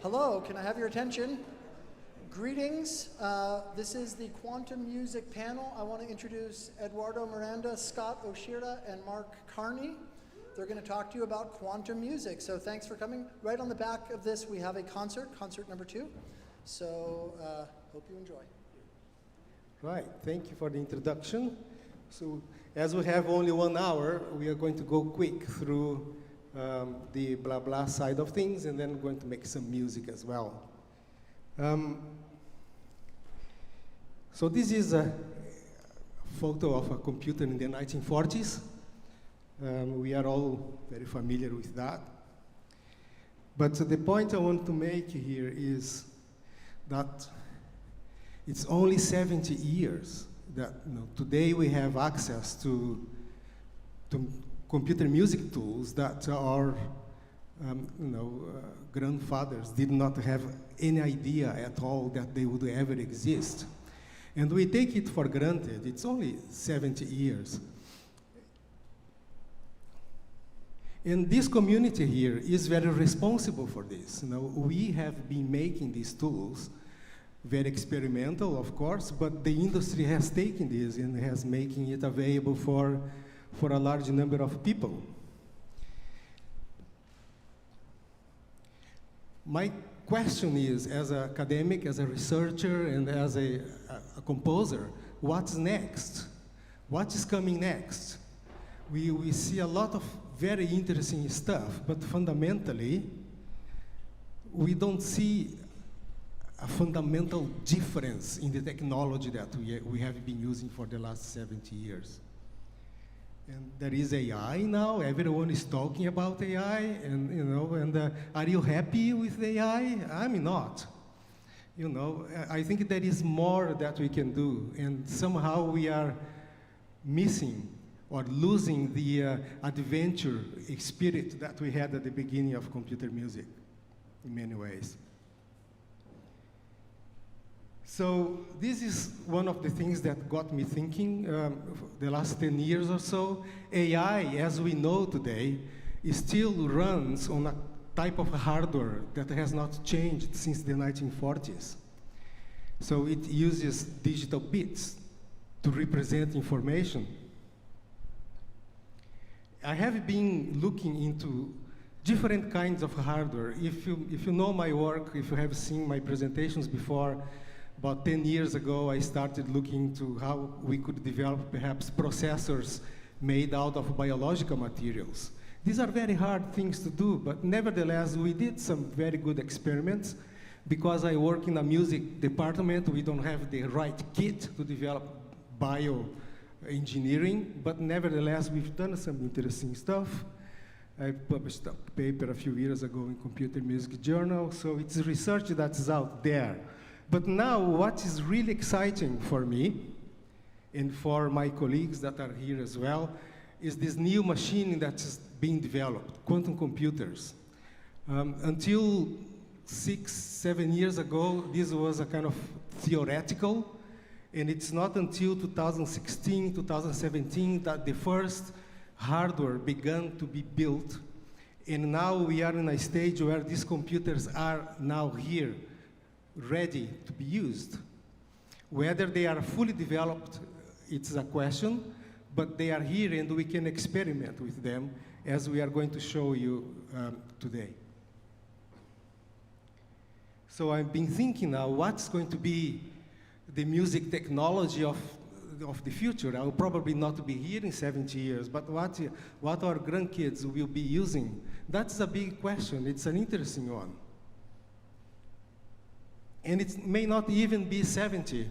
Hello, can I have your attention? Greetings. This is the Quantum Music panel. I want to introduce Eduardo Miranda, Scott Oshira, and Mark Carney. They're going to talk to you about quantum music. So thanks for coming. Right on the back of this, we have a concert number 2. So hope you enjoy. Right, thank you for the introduction. So as we have only 1 hour, we are going to go quick through the blah blah side of things, and then going to make some music as well. So this is a photo of a computer in the 1940s. We are all very familiar with that. But the point I want to make here is that it's only 70 years that today we have access to computer music tools that our grandfathers did not have any idea at all that they would ever exist. And we take it for granted. It's only 70 years. And this community here is very responsible for this. We have been making these tools, very experimental, of course, but the industry has taken this and has making it available for a large number of people. My question is, as an academic, as a researcher, and as a composer, what's next? What is coming next? We see a lot of very interesting stuff, but fundamentally, we don't see a fundamental difference in the technology that we have been using for the last 70 years. And there is AI now. Everyone is talking about AI, and are you happy with AI? I'm not. I think there is more that we can do, and somehow we are missing or losing the adventure spirit that we had at the beginning of computer music, in many ways. So this is one of the things that got me thinking the last 10 years or so. AI, as we know today, still runs on a type of hardware that has not changed since the 1940s. So it uses digital bits to represent information. I have been looking into different kinds of hardware. If you know my work, if you have seen my presentations before, about 10 years ago, I started looking into how we could develop perhaps processors made out of biological materials. These are very hard things to do, but nevertheless, we did some very good experiments. Because I work in a music department, we don't have the right kit to develop bioengineering, but nevertheless, we've done some interesting stuff. I published a paper a few years ago in Computer Music Journal, so it's research that's out there. But now, what is really exciting for me, and for my colleagues that are here as well, is this new machine that's being developed, quantum computers. Until 6-7 years ago, this was a kind of theoretical, and it's not until 2016, 2017 that the first hardware began to be built. And now we are in a stage where these computers are now here, ready to be used. Whether they are fully developed, it's a question, but they are here and we can experiment with them, as we are going to show you today. So I've been thinking now, what's going to be the music technology of the future? I will probably not be here in 70 years, but what our grandkids will be using? That's a big question. It's an interesting one. And it may not even be 70.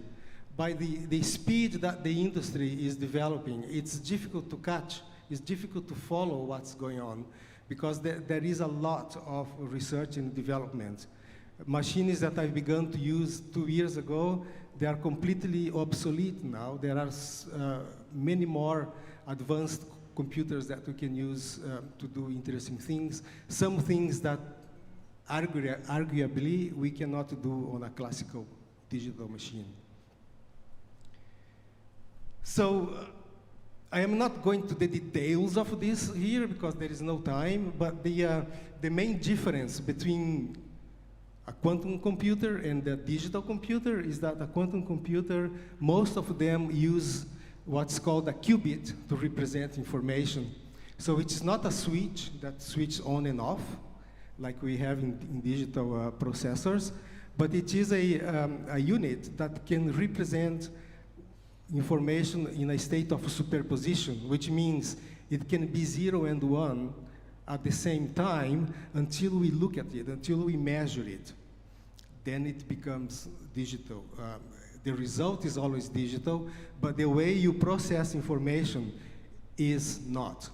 By the speed that the industry is developing, it's difficult to catch. It's difficult to follow what's going on, because there is a lot of research and development. Machines that I've begun to use 2 years ago, they are completely obsolete now. There are many more advanced computers that we can use to do interesting things. Some things that arguably we cannot do on a classical digital machine. So I am not going to the details of this here because there is no time, but the main difference between a quantum computer and a digital computer is that a quantum computer, most of them use what's called a qubit to represent information. So it's not a switch that switches on and off, like we have in digital processors, but it is a unit that can represent information in a state of superposition, which means it can be 0 and 1 at the same time until we look at it, until we measure it. Then it becomes digital. The result is always digital, but the way you process information is not.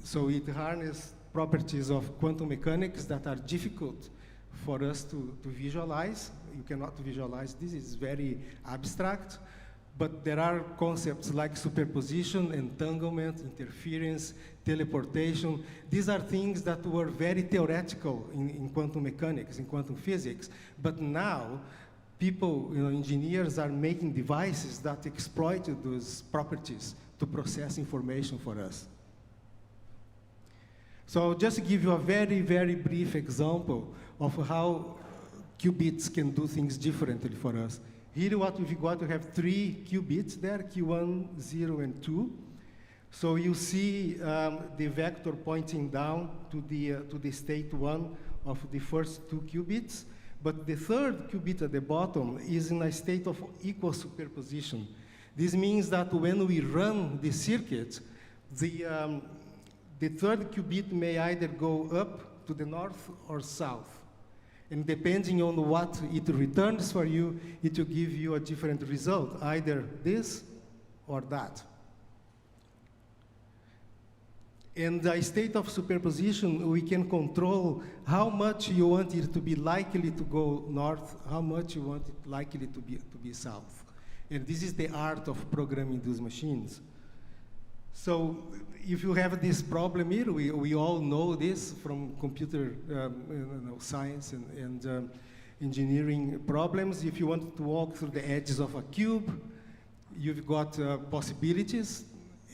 So it harnesses properties of quantum mechanics that are difficult for us to visualize. You cannot visualize this, it's very abstract. But there are concepts like superposition, entanglement, interference, teleportation. These are things that were very theoretical in quantum mechanics, in quantum physics. But now, people, engineers are making devices that exploit those properties to process information for us. So I'll just give you a very, very brief example of how qubits can do things differently for us. Here what we've got, we have 3 qubits there, Q1, 0, and 2. So you see the vector pointing down to the state 1 of the first 2 qubits, but the third qubit at the bottom is in a state of equal superposition. This means that when we run the circuit, the third qubit may either go up to the north or south. And depending on what it returns for you, it will give you a different result, either this or that. In the state of superposition, we can control how much you want it to be likely to go north, how much you want it likely to be south. And this is the art of programming these machines. So if you have this problem here, we all know this from computer science and engineering problems. If you want to walk through the edges of a cube, you've got possibilities,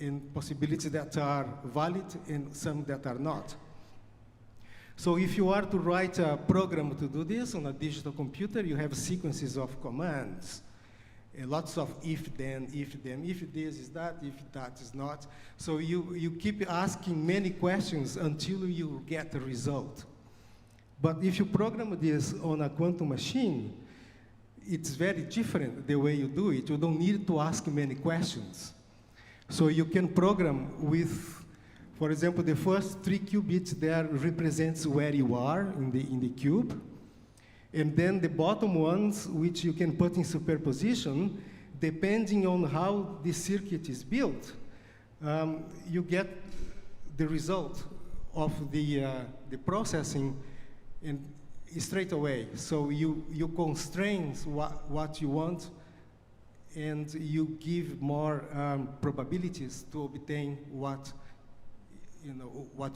and possibilities that are valid and some that are not. So if you are to write a program to do this on a digital computer, you have sequences of commands. Lots of if then, if this is that, if that is not. So you keep asking many questions until you get a result. But if you program this on a quantum machine, it's very different the way you do it. You don't need to ask many questions. So you can program with, for example, the first 3 qubits there represents where you are in the cube. And then the bottom ones, which you can put in superposition, depending on how the circuit is built, you get the result of the processing and straight away. So you constrain what you want, and you give more probabilities to obtain what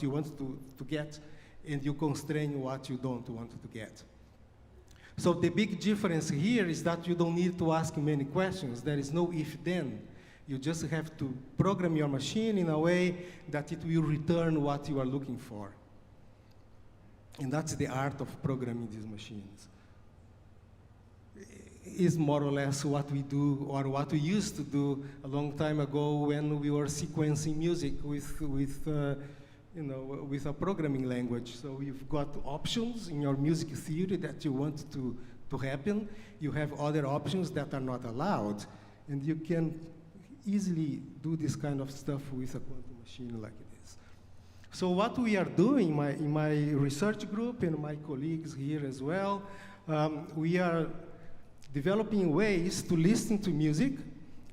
you want to get, and you constrain what you don't want to get. So the big difference here is that you don't need to ask many questions. There is no if-then. You just have to program your machine in a way that it will return what you are looking for. And that's the art of programming these machines. Is more or less what we do, or what we used to do a long time ago when we were sequencing music with a programming language. So you've got options in your music theory that you want to happen. You have other options that are not allowed. And you can easily do this kind of stuff with a quantum machine like this. So what we are doing in my research group and my colleagues here as well, we are developing ways to listen to music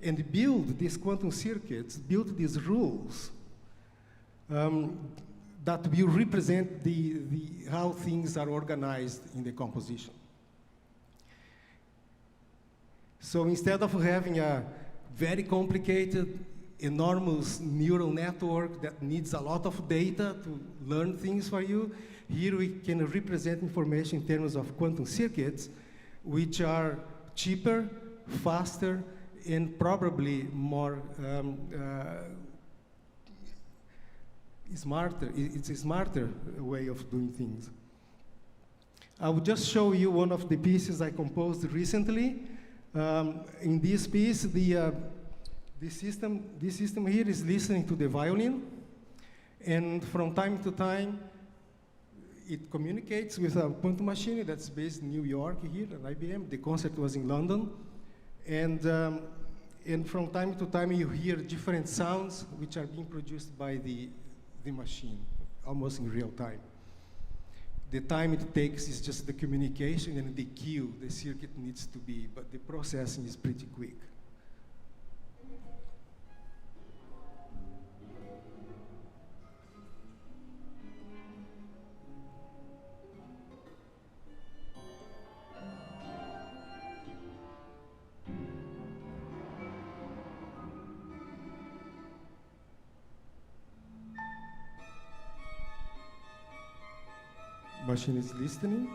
and build these quantum circuits, build these rules that will represent how things are organized in the composition. So instead of having a very complicated, enormous neural network that needs a lot of data to learn things for you, here we can represent information in terms of quantum circuits, which are cheaper, faster, and probably more smarter. It's a smarter way of doing things. I will just show you one of the pieces I composed recently. In this piece, this system here is listening to the violin, and from time to time, it communicates with a quantum machine that's based in New York here at IBM. The concert was in London. And from time to time, you hear different sounds which are being produced by the machine, almost in real time. The time it takes is just the communication and the cue the circuit needs to be, but the processing is pretty quick. Machine is listening.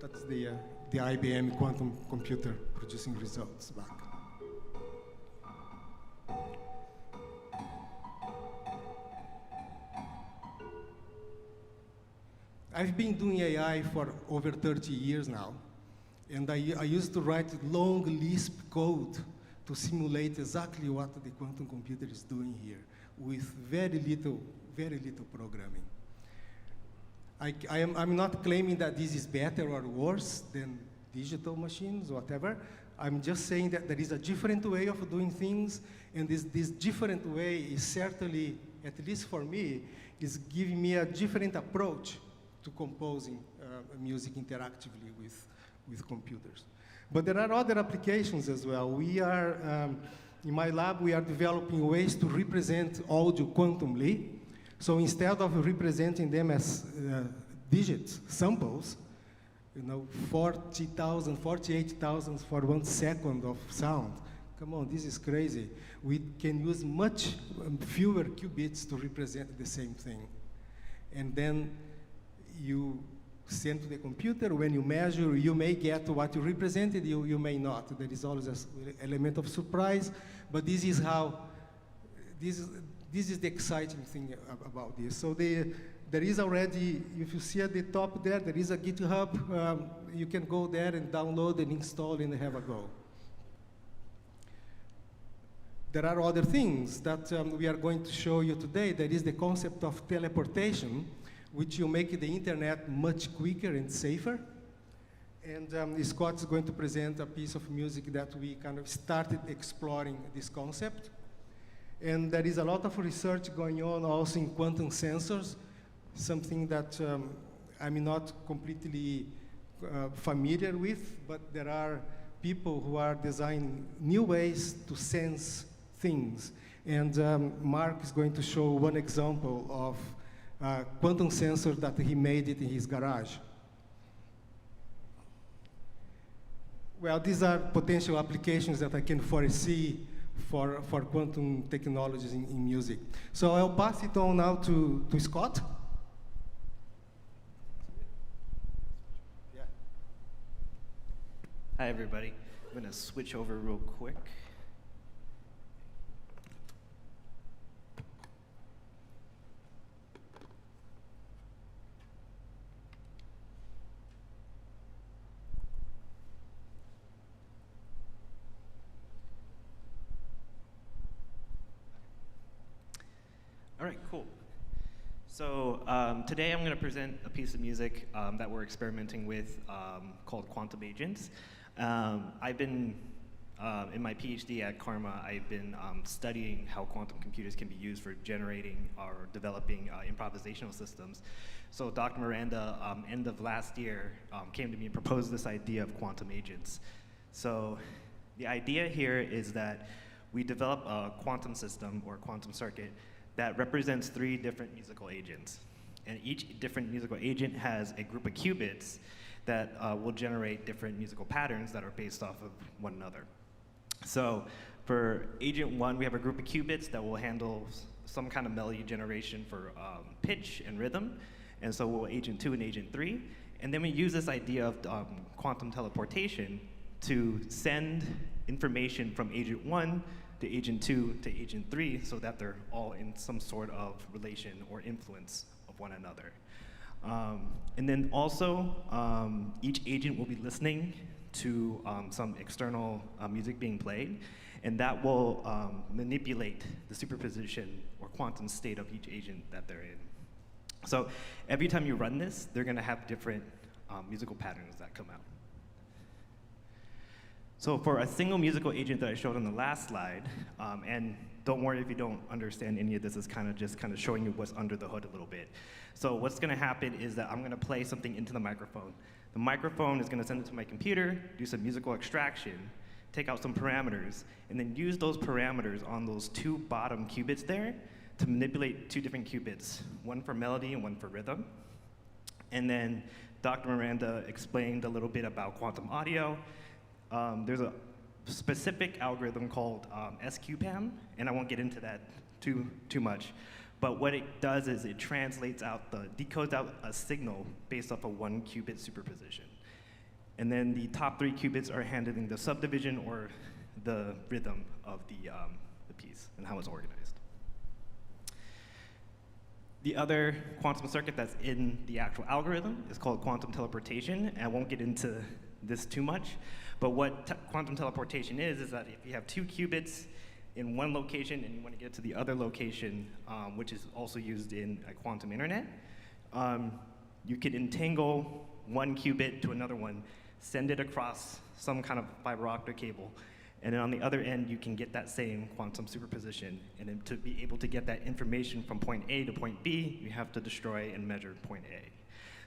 That's the IBM quantum computer producing results back. I've been doing AI for over 30 years now, and I used to write long Lisp code to simulate exactly what the quantum computer is doing here with very little programming. I'm not claiming that this is better or worse than digital machines, whatever. I'm just saying that there is a different way of doing things, and this different way is certainly, at least for me, is giving me a different approach to composing music interactively with computers. But there are other applications as well. We are, in my lab, we are developing ways to represent audio quantumly. So instead of representing them as digits, samples, 40,000, 48,000 for 1 second of sound. Come on, this is crazy. We can use much fewer qubits to represent the same thing. And then you send to the computer. When you measure, you may get what you represented, you may not. There is always an element of surprise, but this is the exciting thing about this. So there is already, if you see at the top there is a GitHub. You can go there and download and install and have a go. There are other things that we are going to show you today. There is the concept of teleportation, which will make the internet much quicker and safer. And Scott is going to present a piece of music that we kind of started exploring this concept. And there is a lot of research going on also in quantum sensors, something that I'm not completely familiar with, but there are people who are designing new ways to sense things. And Mark is going to show one example of quantum sensor that he made it in his garage. Well, these are potential applications that I can foresee for quantum technologies in music. So I'll pass it on now to Scott. Yeah. Hi, everybody. I'm going to switch over real quick. All right, cool. So today I'm going to present a piece of music that we're experimenting with called Quantum Agents. I've been, in my PhD at Karma, I've been studying how quantum computers can be used for generating or developing improvisational systems. So Dr. Miranda, end of last year, came to me and proposed this idea of quantum agents. So the idea here is that we develop a quantum system or quantum circuit that represents 3 different musical agents. And each different musical agent has a group of qubits that will generate different musical patterns that are based off of one another. So for agent 1, we have a group of qubits that will handle some kind of melody generation for pitch and rhythm. And so will agent 2 and agent 3. And then we use this idea of quantum teleportation to send information from agent 1 to agent 2 to agent 3 so that they're all in some sort of relation or influence of one another. And then also, each agent will be listening to some external music being played, and that will manipulate the superposition or quantum state of each agent that they're in. So every time you run this, they're going to have different musical patterns that come out. So for a single musical agent that I showed on the last slide, and don't worry if you don't understand any of this, it's just showing you what's under the hood a little bit. So what's going to happen is that I'm going to play something into the microphone. The microphone is going to send it to my computer, do some musical extraction, take out some parameters, and then use those parameters on those 2 bottom qubits there to manipulate 2 different qubits, one for melody and one for rhythm. And then Dr. Miranda explained a little bit about quantum audio. There's a specific algorithm called SQPAM, and I won't get into that too much. But what it does is it decodes out a signal based off of 1 qubit superposition. And then the top 3 qubits are handling the subdivision or the rhythm of the piece and how it's organized. The other quantum circuit that's in the actual algorithm is called quantum teleportation, and I won't get into this too much, but what quantum teleportation is that if you have 2 qubits in one location and you want to get to the other location, which is also used in a quantum internet, you could entangle 1 qubit to another one, send it across some kind of fiber optic cable, and then on the other end, you can get that same quantum superposition. And then to be able to get that information from point A to point B, you have to destroy and measure point A.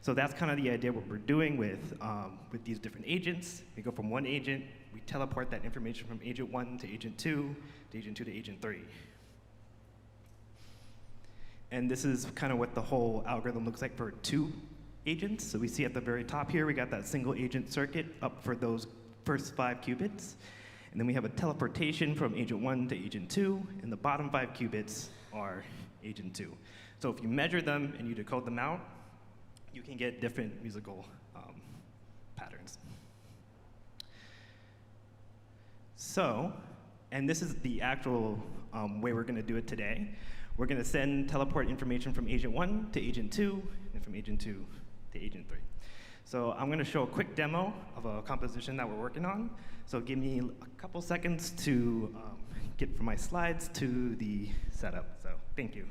So that's kind of the idea what we're doing with these different agents. We go from one agent, we teleport that information from agent 1 to agent 2, to agent 2 to agent 3. And this is kind of what the whole algorithm looks like for 2 agents. So we see at the very top here, we got that single agent circuit up for those first 5 qubits. And then we have a teleportation from agent 1 to agent 2, and the bottom 5 qubits are agent 2. So if you measure them and you decode them out, you can get different musical patterns. So, and this is the actual way we're going to do it today. We're going to teleport information from agent 1 to agent 2, and from agent 2 to agent 3. So I'm going to show a quick demo of a composition that we're working on. So give me a couple seconds to get from my slides to the setup. So thank you.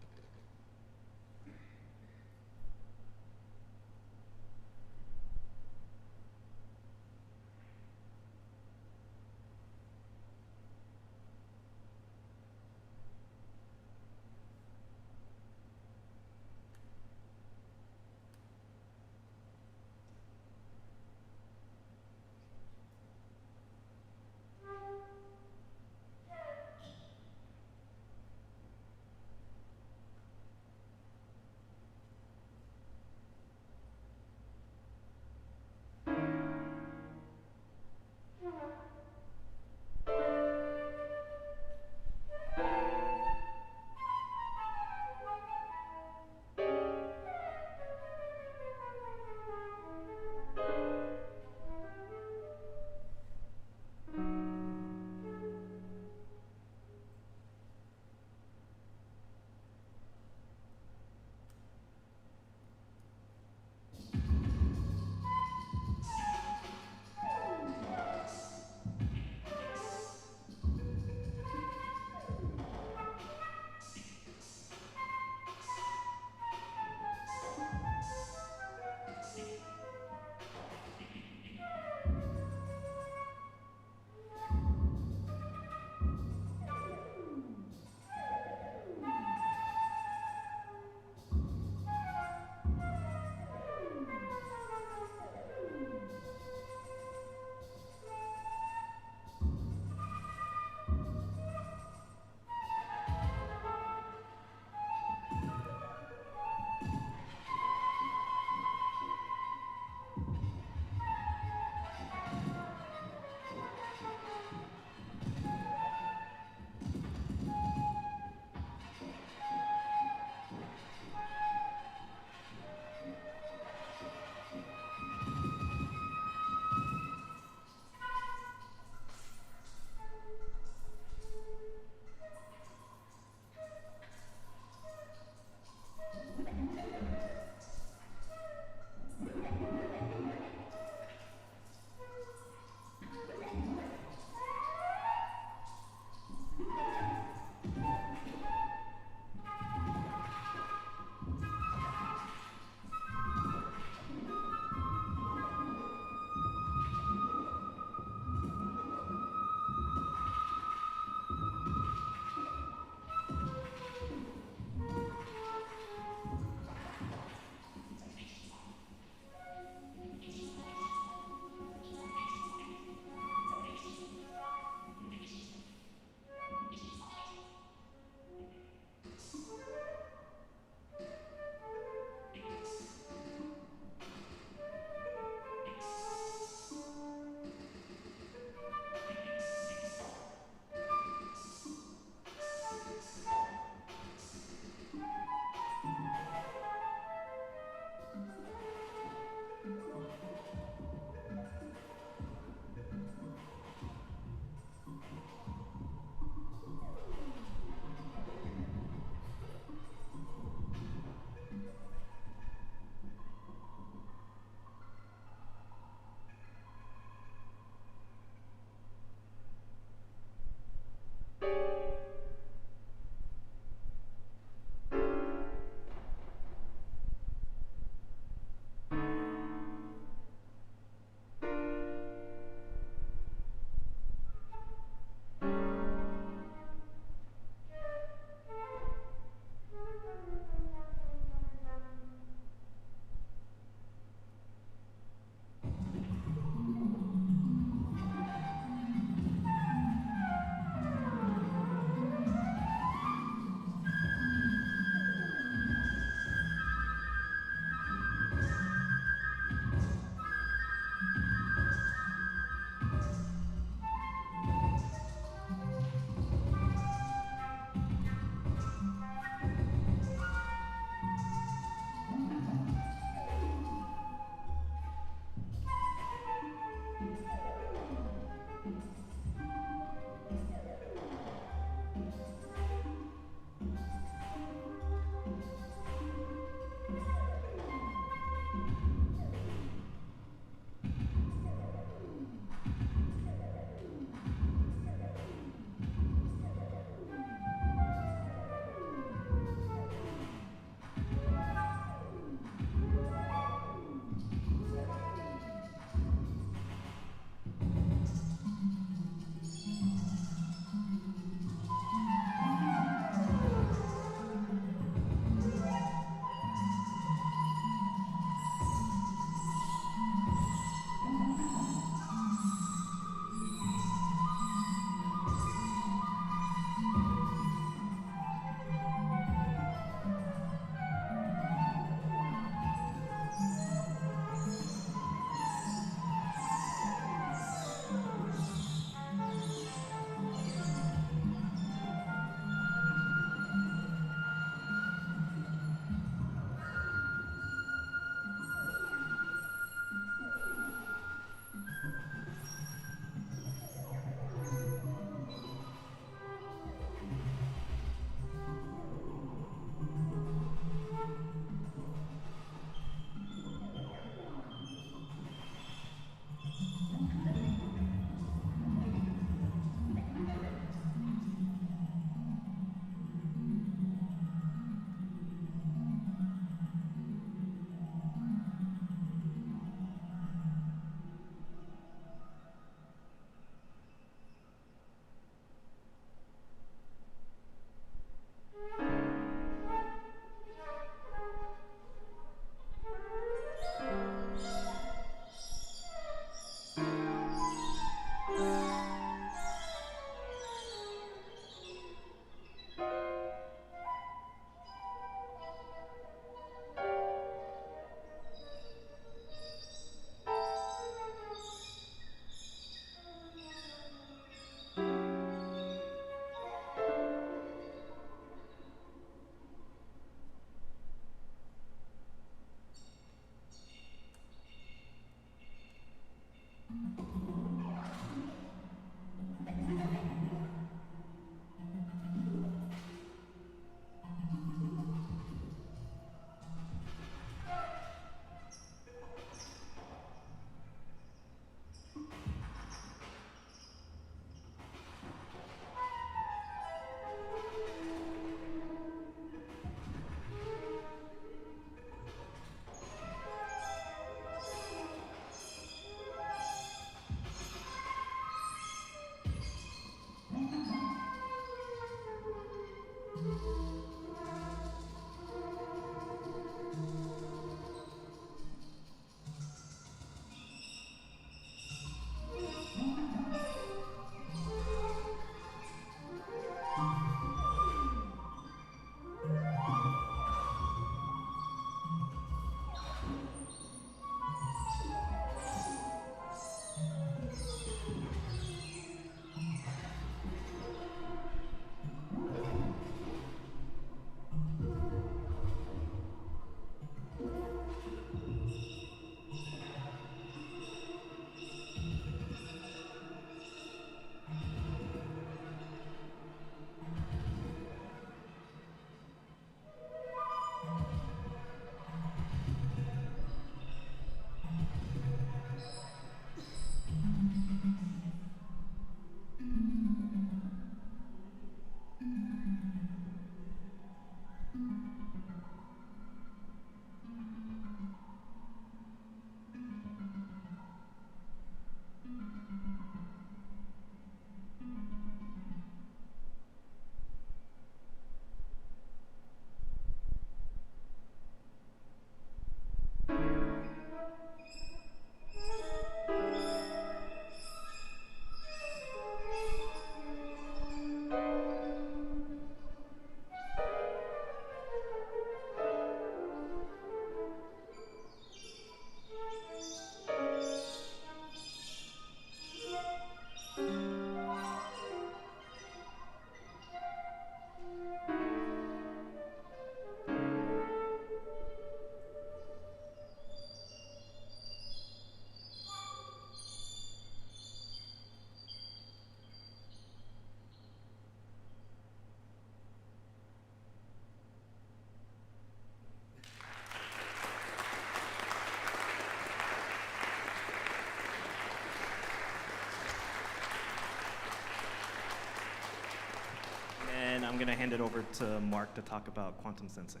And I'm going to hand it over to Mark to talk about quantum sensing.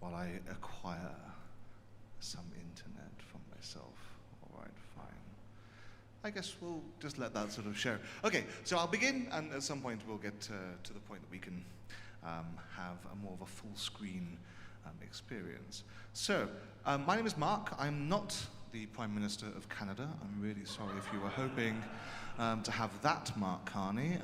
While I acquire some internet for myself. All right, fine. I guess we'll just let that sort of show. Okay, so I'll begin, and at some point we'll get to the point that we can have a more of a full screen experience. So, my name is Mark. I'm not the Prime Minister of Canada. I'm really sorry if you were hoping to have that Mark Carney.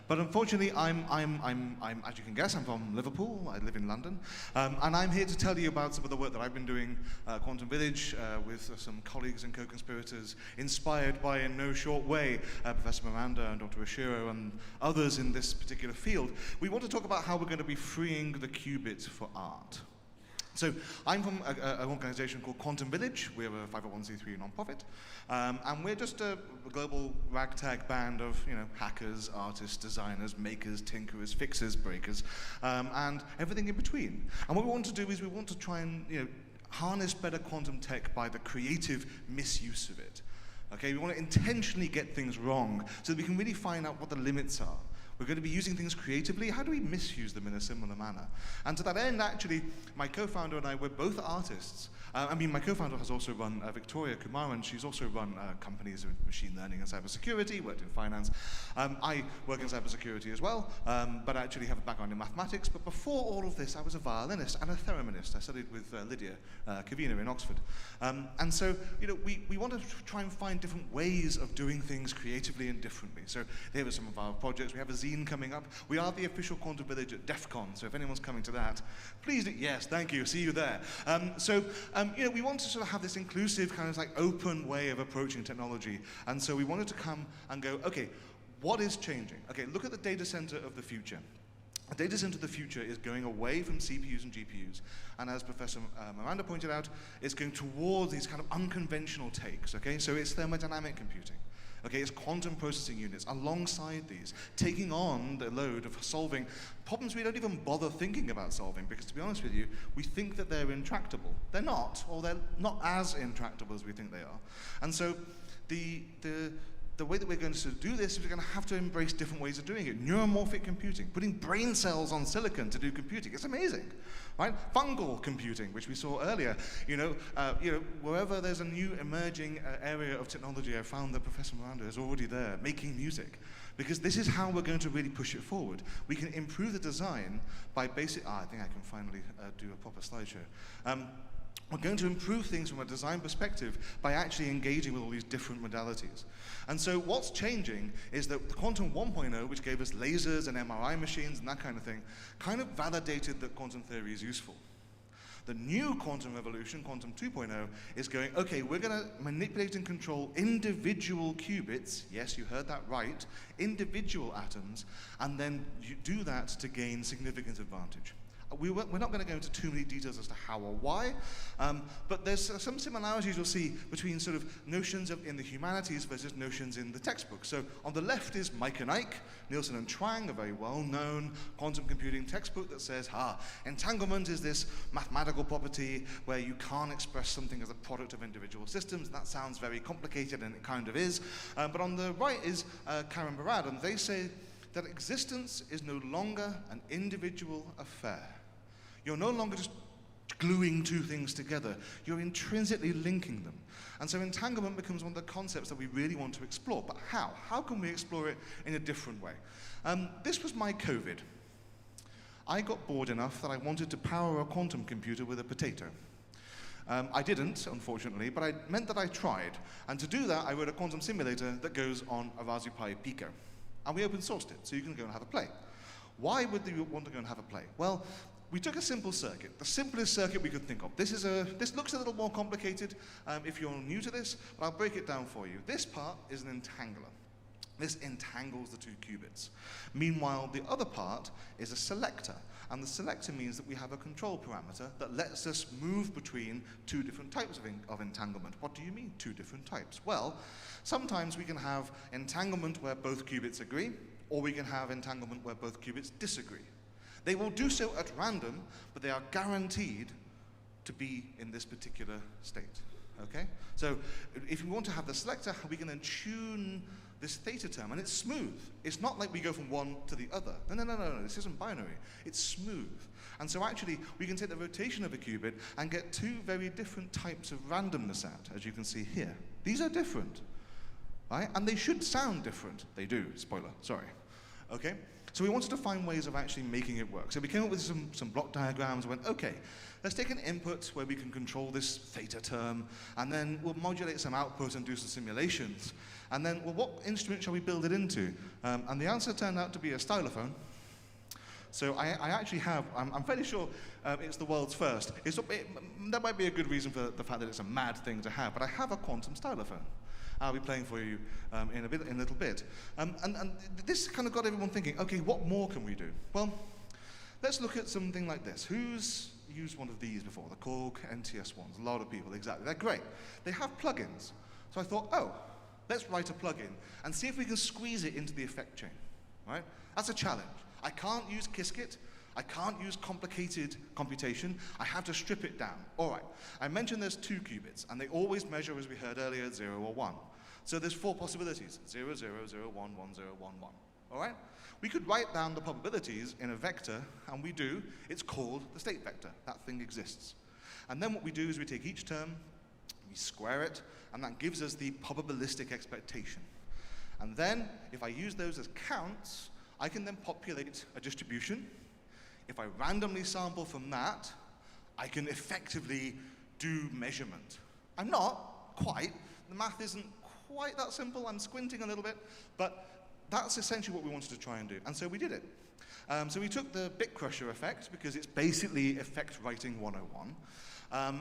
But unfortunately, I'm, as you can guess, I'm from Liverpool. I live in London. And I'm here to tell you about some of the work that I've been doing at Quantum Village with some colleagues and co-conspirators, inspired by, in no short way, Professor Miranda and Dr. Oshiro and others in this particular field. We want to talk about how we're going to be freeing the qubit for art. So I'm from an organization called Quantum Village. We're a 501c3 nonprofit, and we're just a global ragtag band of hackers, artists, designers, makers, tinkerers, fixers, breakers, and everything in between. And what we want to do is we want to try and harness better quantum tech by the creative misuse of it. Okay, we want to intentionally get things wrong so that we can really find out what the limits are. We're going to be using things creatively. How do we misuse them in a similar manner? And to that end, actually, my co-founder and I, we're both artists. My co-founder has also run Victoria Kumaran. She's also run companies in machine learning and cybersecurity, worked in finance. I work in cybersecurity as well, but I actually have a background in mathematics. But before all of this, I was a violinist and a thereminist. I studied with Lydia Kavina in Oxford. And so, we want to try and find different ways of doing things creatively and differently. So here are some of our projects. We have a Berlin coming up. We are the official quantum village at DEF CON, so if anyone's coming to that, please do. Yes, thank you, see you there. We want to sort of have this inclusive kind of like open way of approaching technology. And so we wanted to come and go, okay, what is changing? Okay, look at the data center of the future. The data center of the future is going away from CPUs and GPUs, and as Professor Miranda pointed out, it's going towards these kind of unconventional takes, okay? So it's thermodynamic computing, okay? It's quantum processing units alongside these, taking on the load of solving problems we don't even bother thinking about solving, because to be honest with you, we think that they're intractable. They're not, or they're not as intractable as we think they are. And so the way that we're going to do this is we're going to have to embrace different ways of doing it. Neuromorphic computing, putting brain cells on silicon to do computing. It's amazing, right? Fungal computing, which we saw earlier. Wherever there's a new emerging area of technology, I found that Professor Miranda is already there, making music. Because this is how we're going to really push it forward. We can improve the design by I think I can finally do a proper slideshow. We're going to improve things from a design perspective by actually engaging with all these different modalities. And so what's changing is that the Quantum 1.0, which gave us lasers and MRI machines and that kind of thing, kind of validated that quantum theory is useful. The new quantum revolution, Quantum 2.0, is going, okay, we're going to manipulate and control individual qubits, yes, you heard that right, individual atoms, and then you do that to gain significant advantage. We're not going to go into too many details as to how or why, but there's some similarities you'll see between sort of notions in the humanities versus notions in the textbook. So on the left is Mike and Ike, Nielsen and Chuang, a very well-known quantum computing textbook that says, entanglement is this mathematical property where you can't express something as a product of individual systems. That sounds very complicated, and it kind of is. But on the right is Karen Barad, and they say that existence is no longer an individual affair. You're no longer just gluing two things together. You're intrinsically linking them. And so entanglement becomes one of the concepts that we really want to explore. But how? How can we explore it in a different way? This was my COVID. I got bored enough that I wanted to power a quantum computer with a potato. I didn't, unfortunately, but it meant that I tried. And to do that, I wrote a quantum simulator that goes on a Raspberry Pi Pico. And we open sourced it, so you can go and have a play. Why would you want to go and have a play? Well, we took a simple circuit, the simplest circuit we could think of. This looks a little more complicated if you're new to this, but I'll break it down for you. This part is an entangler. This entangles the two qubits. Meanwhile, the other part is a selector. And the selector means that we have a control parameter that lets us move between two different types of entanglement. What do you mean, two different types? Well, sometimes we can have entanglement where both qubits agree, or we can have entanglement where both qubits disagree. They will do so at random, but they are guaranteed to be in this particular state, okay? So if we want to have the selector, we can then tune this theta term, and it's smooth. It's not like we go from one to the other. No, this isn't binary. It's smooth. And so actually, we can take the rotation of a qubit and get two very different types of randomness out, as you can see here. These are different, right? And they should sound different. They do, spoiler, sorry. Okay? So we wanted to find ways of actually making it work. So we came up with some block diagrams and went, okay, let's take an input where we can control this theta term, and then we'll modulate some output and do some simulations. And then, well, what instrument shall we build it into? And the answer turned out to be a stylophone. So I actually have, I'm fairly sure it's the world's first. That might be a good reason for the fact that it's a mad thing to have, but I have a quantum stylophone. I'll be playing for you in a little bit. And this kind of got everyone thinking, okay, what more can we do? Well, let's look at something like this. Who's used one of these before? The Korg NTS ones. A lot of people, exactly. They're great. They have plugins. So I thought, let's write a plugin and see if we can squeeze it into the effect chain, right? That's a challenge. I can't use Qiskit. I can't use complicated computation. I have to strip it down. All right. I mentioned there's two qubits, and they always measure, as we heard earlier, 0 or 1. So there's 4 possibilities, 0, 0, 0, 1, 1, 0, 1, 1. All right? We could write down the probabilities in a vector, and we do. It's called the state vector. That thing exists. And then what we do is we take each term, we square it, and that gives us the probabilistic expectation. And then, if I use those as counts, I can then populate a distribution. If I randomly sample from that, I can effectively do measurement. I'm not quite. The math isn't quite that simple. I'm squinting a little bit. But that's essentially what we wanted to try and do. And so we did it. So we took the bit crusher effect, because it's basically effect writing 101,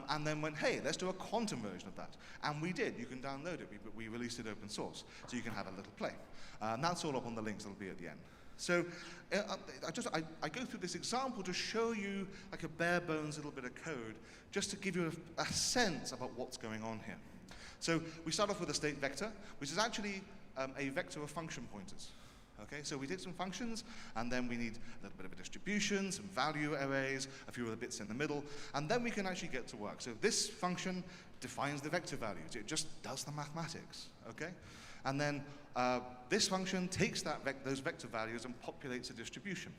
and then went, hey, let's do a quantum version of that. And we did. You can download it. We released it open source, so you can have a little play. And that's all up on the links that'll be at the end. So I go through this example to show you like a bare bones little bit of code, just to give you a sense about what's going on here. So we start off with a state vector, which is actually a vector of function pointers. Okay, so we did some functions, and then we need a little bit of a distribution, some value arrays, a few other bits in the middle, and then we can actually get to work. So this function defines the vector values. It just does the mathematics, okay? And then this function takes those vector values and populates a distribution.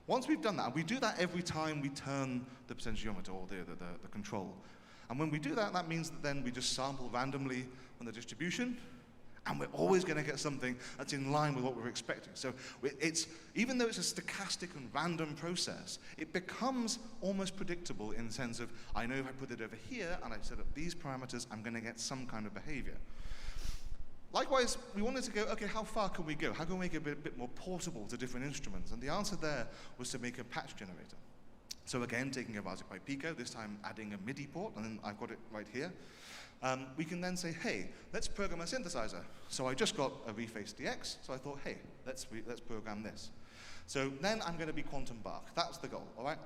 Once we've done that, and we do that every time we turn the potentiometer or the control. And when we do that, that means that then we just sample randomly from the distribution, and we're always going to get something that's in line with what we're expecting. So even though it's a stochastic and random process, it becomes almost predictable in the sense of, I know if I put it over here and I set up these parameters, I'm going to get some kind of behavior. Likewise, we wanted to go, okay, how far can we go? How can we make it a bit more portable to different instruments? And the answer there was to make a patch generator. So again, taking a Raspberry Pi Pico, this time adding a MIDI port, and then I've got it right here. We can then say, hey, let's program a synthesizer. So I just got a reface DX, so I thought, hey, let's program this. So then I'm going to be quantum bark. That's the goal, all right?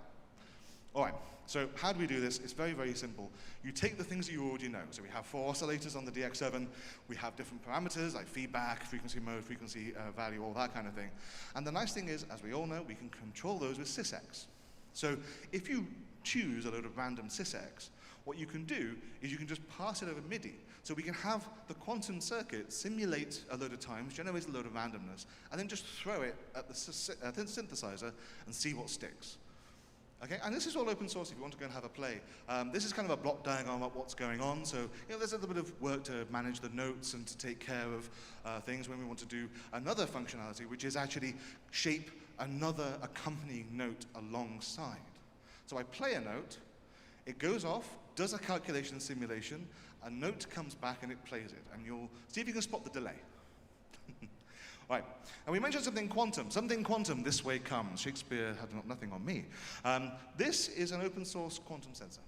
All right, so how do we do this? It's very, very simple. You take the things that you already know. So we have 4 oscillators on the DX7. We have different parameters like feedback, frequency mode, frequency value, all that kind of thing. And the nice thing is, as we all know, we can control those with sysx. So if you choose a load of random sysx, what you can do is you can just pass it over MIDI. So we can have the quantum circuit simulate a load of times, generate a load of randomness, and then just throw it at the synthesizer and see what sticks. Okay, and this is all open source if you want to go and have a play. This is kind of a block diagram of what's going on. So there's a little bit of work to manage the notes and to take care of things when we want to do another functionality, which is actually shape another accompanying note alongside. So I play a note, it goes off, does a calculation simulation, a note comes back and it plays it. And you'll see if you can spot the delay. Right, and we mentioned something quantum, this way comes. Shakespeare had nothing on me. This is an open source quantum sensor.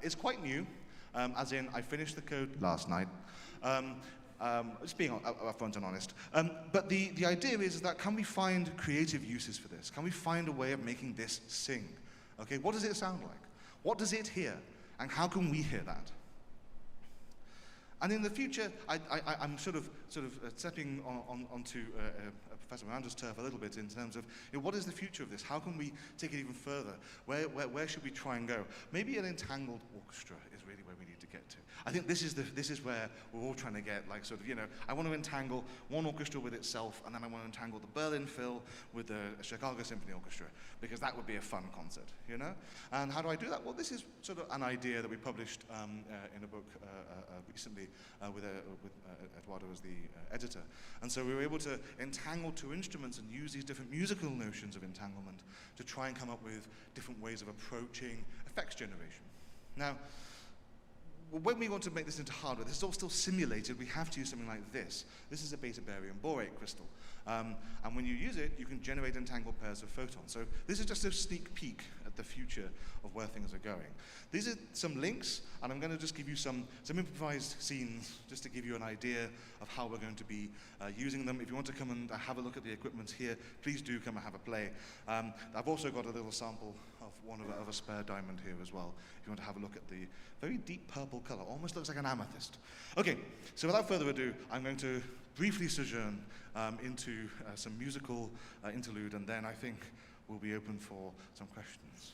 It's quite new, as in I finished the code last night. Just being upfront and honest. But the idea is that can we find creative uses for this? Can we find a way of making this sing? Okay, what does it sound like? What does it hear? And how can we hear that? And in the future, I'm sort of stepping onto Professor Miranda's turf a little bit in terms of what is the future of this? How can we take it even further? Where should we try and go? Maybe an entangled orchestra is really where we need to get to. I think this is where we're all trying to get, like sort of, I want to entangle one orchestra with itself, and then I want to entangle the Berlin Phil with the Chicago Symphony Orchestra, because that would be a fun concert, And how do I do that? Well, this is sort of an idea that we published in a book recently with Eduardo as the editor. And so we were able to entangle 2 instruments and use these different musical notions of entanglement to try and come up with different ways of approaching effects generation. Now, when we want to make this into hardware, this is all still simulated, we have to use something like this. This is a beta barium borate crystal. And when you use it, you can generate entangled pairs of photons. So this is just a sneak peek at the future of where things are going. These are some links, and I'm going to just give you some improvised scenes just to give you an idea of how we're going to be using them. If you want to come and have a look at the equipment here, please do come and have a play. I've also got a little sample of a spare diamond here as well, if you want to have a look at the very deep purple color. Almost looks like an amethyst. Okay, so without further ado, I'm going to briefly sojourn into some musical interlude, and then I think we'll be open for some questions.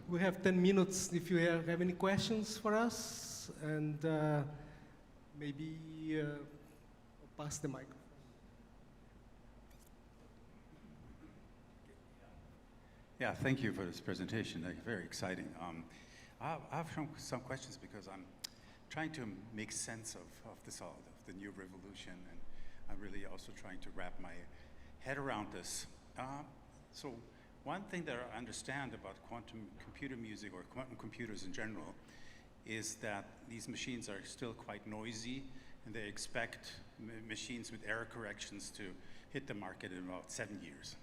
we have 10 minutes if you have any questions for us, and maybe pass the mic. Yeah, thank you for this presentation. Very exciting. I have some questions because I'm trying to make sense of this all, of the new revolution, and I'm really also trying to wrap my head around this. So one thing that I understand about quantum computer music, or quantum computers in general, is that these machines are still quite noisy, and they expect machines with error corrections to hit the market in about 7 years.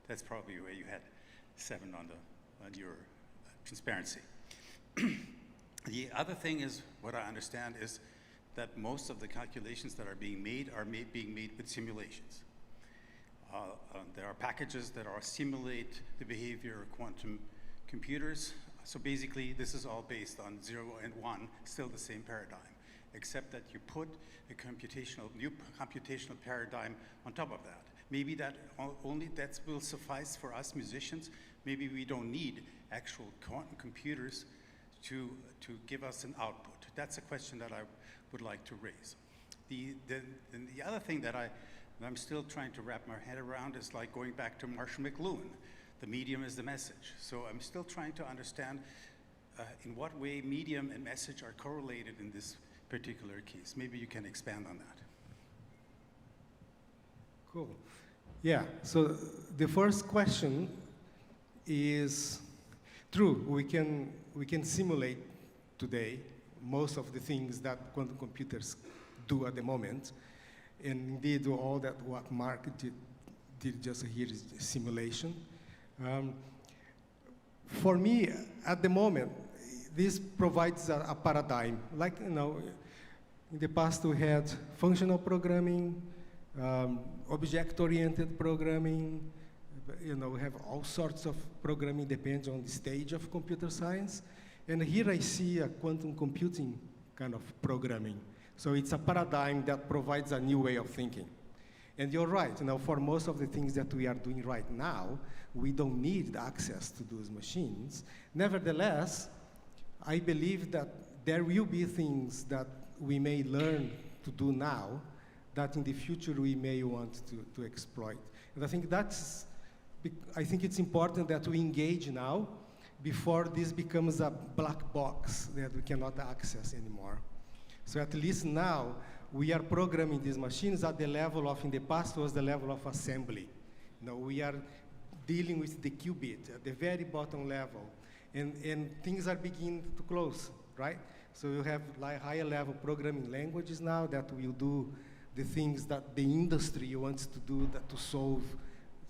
That's probably where you had 7 on your transparency. The other thing is, what I understand is that most of the calculations that are being made being made with simulations. There are packages that are simulate the behavior of quantum computers. So basically, this is all based on 0 and 1, still the same paradigm, except that you put a new computational paradigm on top of that. Maybe that will suffice for us musicians. Maybe we don't need actual quantum computers to give us an output. That's a question that I would like to raise. The other thing that I'm still trying to wrap my head around is like going back to Marshall McLuhan. The medium is the message. So I'm still trying to understand in what way medium and message are correlated in this particular case. Maybe you can expand on that. Cool. Yeah, so the first question is true. We can simulate today most of the things that quantum computers do at the moment. And indeed, all that what Mark did just here is simulation. For me, at the moment, this provides a paradigm. Like, in the past we had functional programming, object-oriented programming. We have all sorts of programming depends on the stage of computer science. And here I see a quantum computing kind of programming. So it's a paradigm that provides a new way of thinking. And you're right, for most of the things that we are doing right now, we don't need access to those machines. Nevertheless, I believe that there will be things that we may learn to do now that in the future we may want to exploit. And I think it's important that we engage now before this becomes a black box that we cannot access anymore. So at least now, we are programming these machines at the level of, in the past was the level of assembly. We are dealing with the qubit at the very bottom level. And things are beginning to close, right? So you have like higher level programming languages now that will do the things that the industry wants to do to solve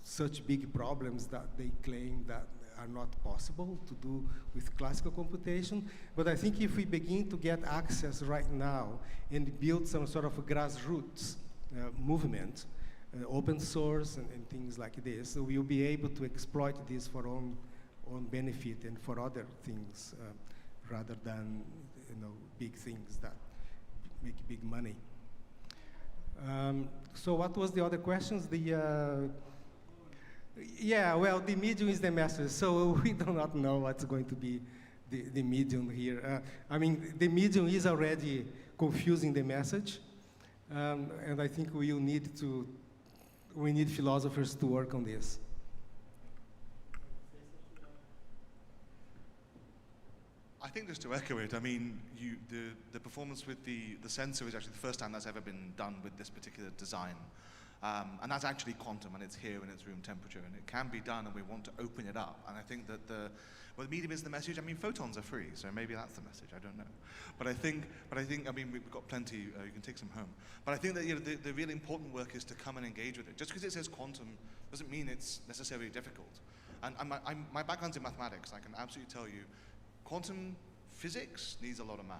such big problems that they claim that are not possible to do with classical computation. But I think if we begin to get access right now and build some sort of a grassroots movement, open source and things like this, so we'll be able to exploit this for own benefit and for other things rather than big things that make big money. So what was the other questions? Yeah, well, the medium is the message, so we do not know what's going to be the medium here. The medium is already confusing the message, and I think we need philosophers to work on this. I think just to echo it, the performance with the sensor is actually the first time that's ever been done with this particular design. And that's actually quantum, and it's here and it's room temperature, and it can be done, and we want to open it up. And I think that the medium is the message. Photons are free, so maybe that's the message. I don't know, but I think we've got plenty. You can take some home. But I think that the really important work is to come and engage with it. Just because it says quantum doesn't mean it's necessarily difficult. And my background's in mathematics. I can absolutely tell you, quantum physics needs a lot of math,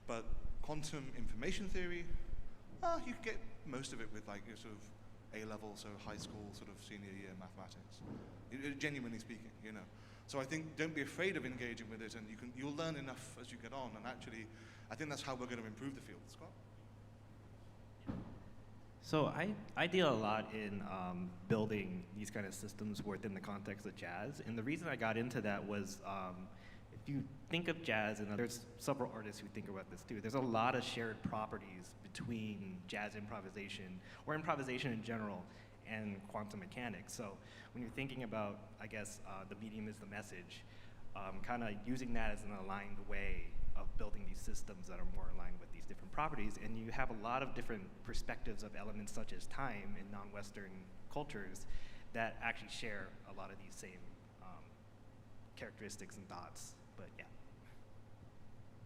but quantum information theory, you can get most of it with like your sort of A-level, so high school, sort of senior year mathematics, genuinely speaking, So I think don't be afraid of engaging with it, and you'll learn enough as you get on, and actually, I think that's how we're going to improve the field. Scott? So I deal a lot in building these kind of systems within the context of jazz. And the reason I got into that was if you think of jazz, and there's several artists who think about this too, there's a lot of shared properties between jazz improvisation, or improvisation in general, and quantum mechanics. So when you're thinking about, I guess, the medium is the message, kind of using that as an aligned way of building these systems that are more aligned with these different properties. And you have a lot of different perspectives of elements such as time in non-Western cultures that actually share a lot of these same characteristics and thoughts. But yeah.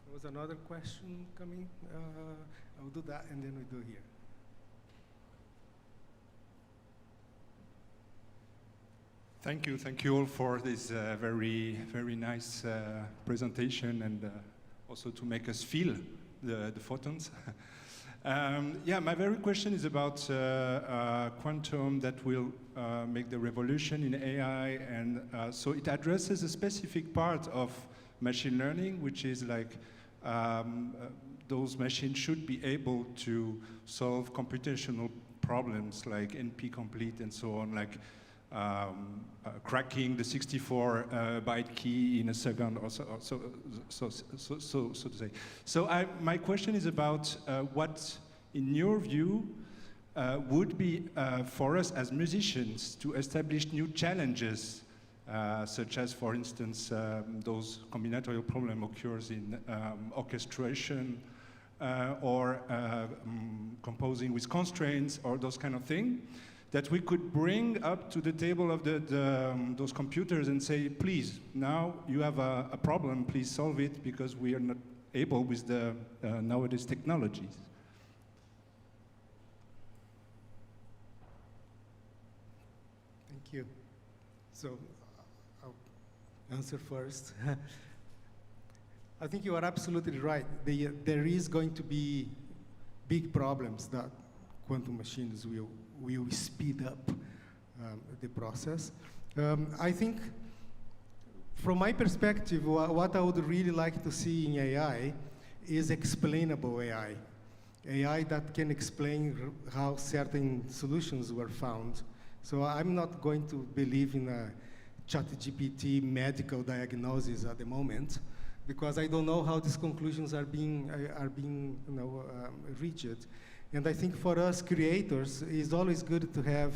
There was another question coming. I'll do that, and then we do here. Thank you all for this very nice presentation, and also to make us feel the photons. Yeah, my very question is about quantum that will make the revolution in AI, and so it addresses a specific part of machine learning, which is like those machines should be able to solve computational problems like NP-complete and so on, like cracking the 64-byte key in a second, or so to say. So my question is about what, in your view, would be for us as musicians to establish new challenges, such as, for instance, those combinatorial problem occurs in orchestration or composing with constraints, or those kind of thing, that we could bring up to the table of those computers and say, please, now you have a problem, please solve it, because we are not able with the nowadays technologies. Thank you. So I'll answer first. I think you are absolutely right. There is going to be big problems that quantum machines will speed up the process. I think, from my perspective, what I would really like to see in AI is explainable AI. AI that can explain how certain solutions were found. So I'm not going to believe in a ChatGPT medical diagnosis at the moment, because I don't know how these conclusions are being reached. And I think for us creators, it's always good to have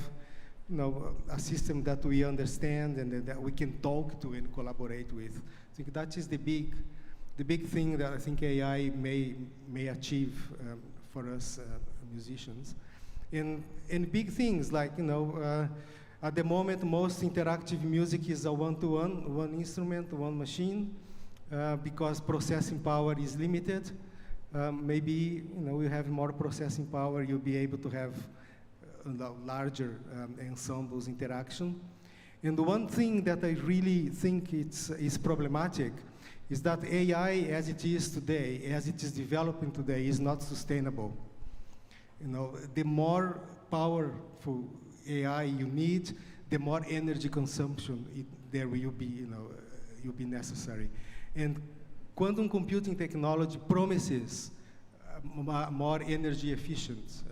a system that we understand and that we can talk to and collaborate with. I think that is the big thing that I think AI may achieve for us musicians. And big things like, at the moment, most interactive music is a one-to-one, one instrument, one machine, because processing power is limited. Maybe we have more processing power, you'll be able to have larger ensembles interaction. And the one thing that I really think is problematic is that AI, as it is today, as it is developing today, is not sustainable. The more powerful AI you need, the more energy consumption there will be, will be necessary. And quantum computing technology promises more energy efficient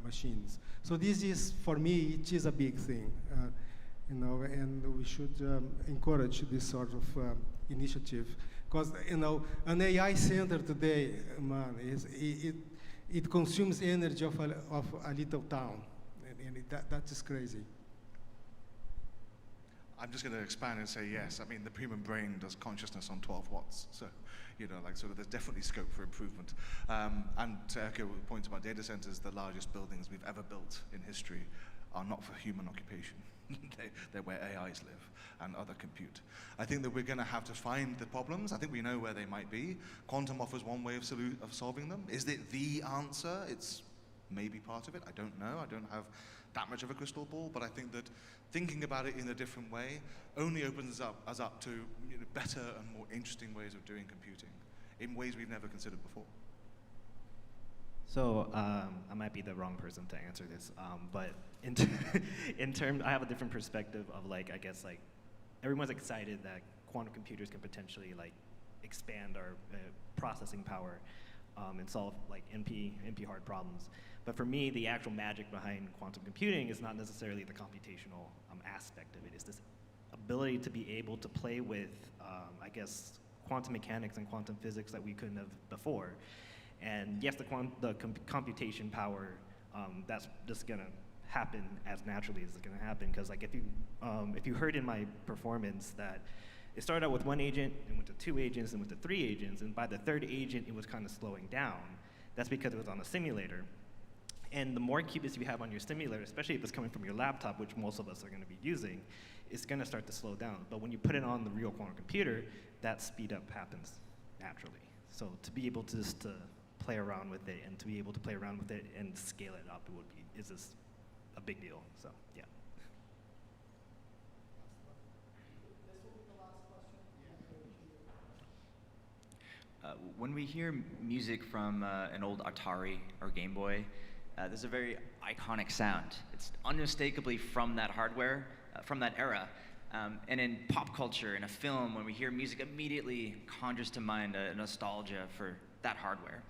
machines. So this is, for me, it is a big thing, and we should encourage this sort of initiative. Because, an AI center today, man, it consumes energy of a little town, and that is crazy. I'm just going to expand and say yes. I mean, the human brain does consciousness on 12 watts. So, there's definitely scope for improvement. And to echo the point about data centers, the largest buildings we've ever built in history are not for human occupation. They're where AIs live and other compute. I think that we're going to have to find the problems. I think we know where they might be. Quantum offers one way of solving them. Is it the answer? It's maybe part of it. I don't know. I don't have that much of a crystal ball, but I think that thinking about it in a different way only opens us up to better and more interesting ways of doing computing in ways we've never considered before. So I might be the wrong person to answer this, but in terms, I have a different perspective of I guess everyone's excited that quantum computers can potentially expand our processing power. and solve like NP hard problems. But for me, the actual magic behind quantum computing is not necessarily the computational aspect of it. It's this ability to be able to play with, I guess, quantum mechanics and quantum physics that we couldn't have before. And yes, the computation power, that's just gonna happen as naturally as it's gonna happen. Because like if you heard in my performance that it started out with one agent, and went to 2 agents, and went to 3 agents, and by the 3rd agent, it was kind of slowing down. That's because it was on a simulator. And the more qubits you have on your simulator, especially if it's coming from your laptop, which most of us are going to be using, it's going to start to slow down. But when you put it on the real quantum computer, that speed up happens naturally. So to be able to just to play around with it, and to be able to play around with it and scale it up, is just a big deal. So yeah. When we hear music from an old Atari or Game Boy, there's a very iconic sound. It's unmistakably from that hardware, from that era. And in pop culture, in a film, when we hear music, immediately conjures to mind a nostalgia for that hardware.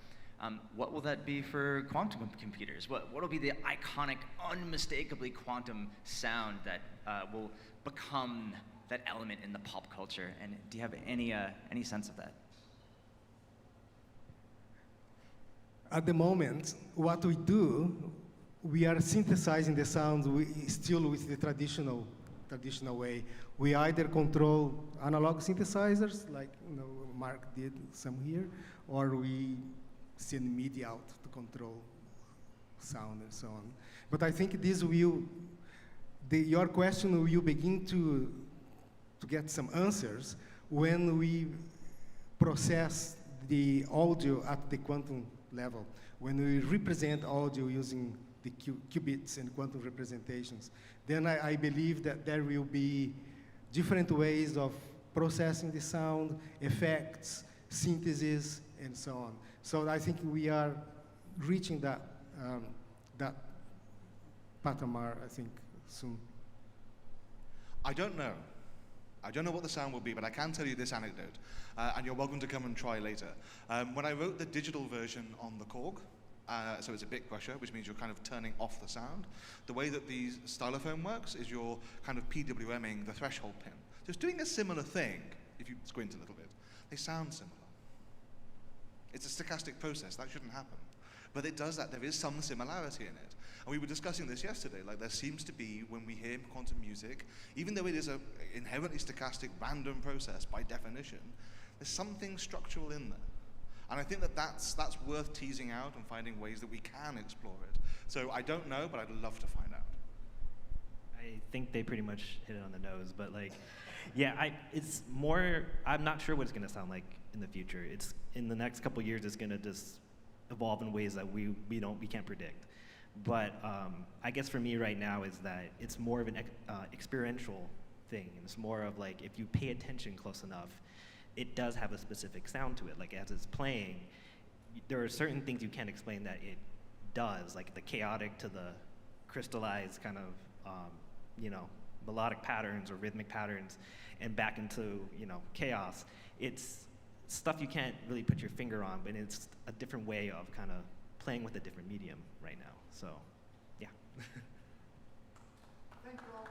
What will that be for quantum computers? What will be the iconic, unmistakably quantum sound that will become that element in the pop culture? And do you have any sense of that? At the moment, what we do, we are synthesizing the sounds still with the traditional way. We either control analog synthesizers, like Mark did some here, or we send MIDI out to control sound and so on. But I think this will, your question will begin to get some answers when we process the audio at the quantum level, when we represent audio using the qubits and quantum representations. Then I believe that there will be different ways of processing the sound, effects, synthesis, and so on. So I think we are reaching that pattern, I think, soon. I don't know. I don't know what the sound will be, but I can tell you this anecdote, and you're welcome to come and try later. When I wrote the digital version on the Korg, so it's a bit crusher, which means you're kind of turning off the sound. The way that the stylophone works is you're kind of PWMing the threshold pin. So it's doing a similar thing, if you squint a little bit. They sound similar. It's a stochastic process, that shouldn't happen. But it does that, there is some similarity in it. And we were discussing this yesterday, like there seems to be, when we hear quantum music, even though it is an inherently stochastic, random process by definition, there's something structural in there. And I think that that's worth teasing out and finding ways that we can explore it. So I don't know, but I'd love to find out. I think they pretty much hit it on the nose, but like, yeah, it's more, I'm not sure what it's gonna sound like in the future. It's, in the next couple years, it's gonna just evolve in ways that we can't predict. But I guess for me right now is that it's more of an experiential thing. And it's more of like, if you pay attention close enough, it does have a specific sound to it. Like as it's playing, there are certain things you can't explain that it does, like the chaotic to the crystallized kind of, melodic patterns or rhythmic patterns, and back into, chaos. It's stuff you can't really put your finger on, but it's a different way of kind of playing with a different medium right now. So, yeah. Thank you all.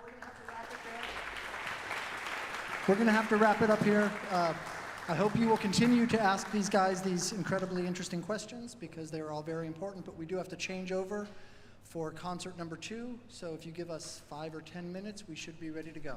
We're going to have to wrap it up here. I hope you will continue to ask these guys these incredibly interesting questions, because they're all very important, but we do have to change over for concert number 2. So if you give us 5 or 10 minutes, we should be ready to go.